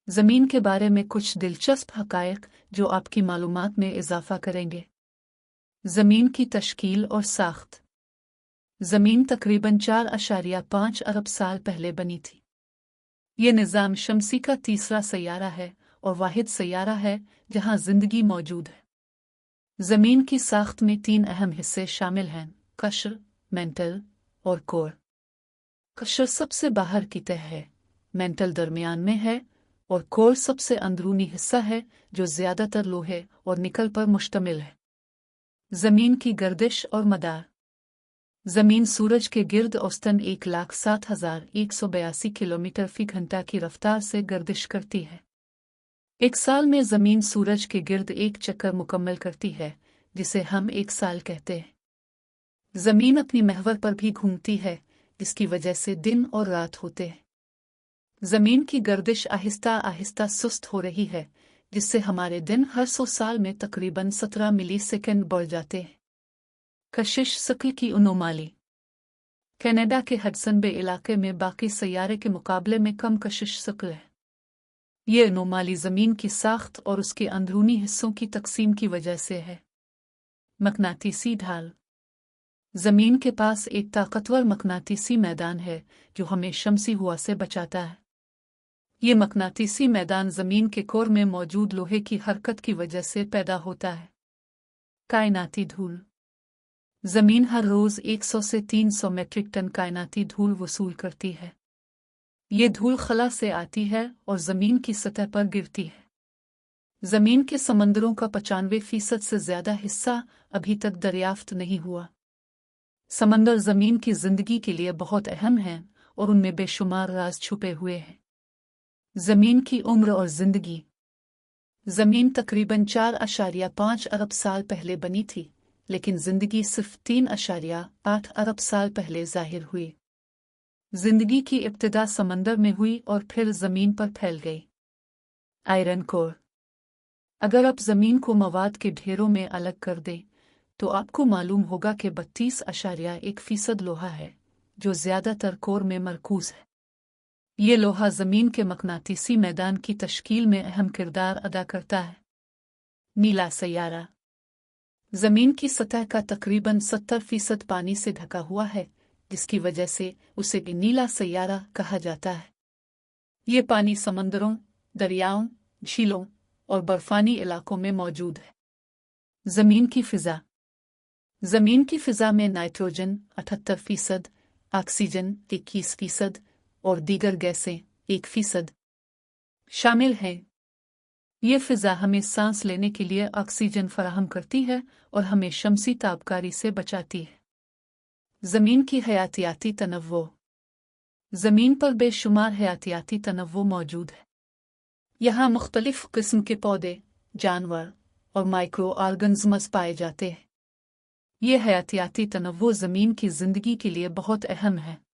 ज़मीन के बारे में कुछ दिलचस्प हक़ाइक़ जो आपकी मालूमात में इजाफ़ा करेंगे। ज़मीन की तश्कील और साख्त। ज़मीन तकरीबन 4.5 अरब साल पहले बनी थी। ये निज़ाम शमसी का तीसरा सैयारा है और वाहिद सैयारा है जहाँ ज़िंदगी मौजूद है। ज़मीन की साख्त में 3 अहम हिस्से शामिल हैं: कश्र, मेंटल और कोर। कश्र सबसे बाहर की तह है, मेंटल दरमियान में है और कोर सबसे अंदरूनी हिस्सा है जो ज़्यादातर लोहे और निकल पर मुश्तमिल है। ज़मीन की गर्दिश और मदार। ज़मीन सूरज के गिर्द औसतन 1,07,182 किलोमीटर फ़ी घंटा की रफ्तार से गर्दिश करती है। एक साल में ज़मीन सूरज के गिर्द एक चक्कर मुकम्मल करती है, जिसे हम एक साल कहते हैं। ज़मीन अपनी महवर पर भी घूमती है, जिसकी वजह से दिन और रात होते हैं। ज़मीन की गर्दिश आहिस्ता आहिस्ता सुस्त हो रही है, जिससे हमारे दिन हर 100 साल में तकरीबन 17 मिलीसेकंड बढ़ जाते हैं। कशिश शक्ल की अनोमाली। कनाडा के हडसन बे इलाके में बाकी सैयारे के मुकाबले में कम कशिश शक्ल है। ये अनोमाली ज़मीन की साख्त और उसके अंदरूनी हिस्सों की तकसीम की वजह से है। मकनातीसी ढाल। ज़मीन के पास एक ताकतवर मकनातीसी मैदान है जो हमें शमसी हवा से बचाता है। ये मकनातीसी मैदान ज़मीन के कोर में मौजूद लोहे की हरकत की वजह से पैदा होता है। कायनाती धूल। ज़मीन हर रोज़ 100 से 300 मीट्रिक टन कायनाती धूल वसूल करती है। ये धूल खला से आती है और ज़मीन की सतह पर गिरती है। ज़मीन के समंदरों का 95% से ज़्यादा हिस्सा अभी तक दरियाफ्त नहीं हुआ। समंदर ज़मीन की ज़िंदगी के लिए बहुत अहम हैं और उनमें बेशुमार राज छुपे हुए हैं। ज़मीन की उम्र और ज़िंदगी। ज़मीन तकरीबन 4.5 अरब साल पहले बनी थी, लेकिन ज़िंदगी सिर्फ 3.8 अरब साल पहले ज़ाहिर हुई। ज़िंदगी की इब्तिदा समंदर में हुई और फिर ज़मीन पर फैल गई। Iron core. अगर आप ज़मीन को मवाद के ढेरों में अलग कर दें, तो आपको मालूम होगा कि 32.1% लोहा है, जो ज़्यादातर कोर में मरकूज़ है। ये लोहा ज़मीन के मकनातीसी मैदान की तश्कील में अहम किरदार अदा करता है। नीला सैयारा। ज़मीन की सतह का तकरीबन 70% पानी से ढका हुआ है, जिसकी वजह से उसे नीला सैयारा कहा जाता है। ये पानी समंदरों, दरियाओं, झीलों और बर्फानी इलाकों में मौजूद है। ज़मीन की फ़िज़ा। ज़मीन की फ़िज़ा में नाइट्रोजन 78%, ऑक्सीजन 21% और दीगर गैसें 1% शामिल हैं। ये फ़िज़ा हमें सांस लेने के लिए ऑक्सीजन फराहम करती है और हमें शमसी ताबकारी से बचाती है। ज़मीन की हयातियाती तनव्वो। ज़मीन पर बेशुमार हयातियाती तनव्वो मौजूद है। यहाँ मुख्तलिफ़ किस्म के पौधे, जानवर और माइक्रो ऑर्गेनिज़म्स पाए जाते हैं। ये हयातियाती तनव्वो ज़मीन की ज़िंदगी के लिए बहुत अहम है।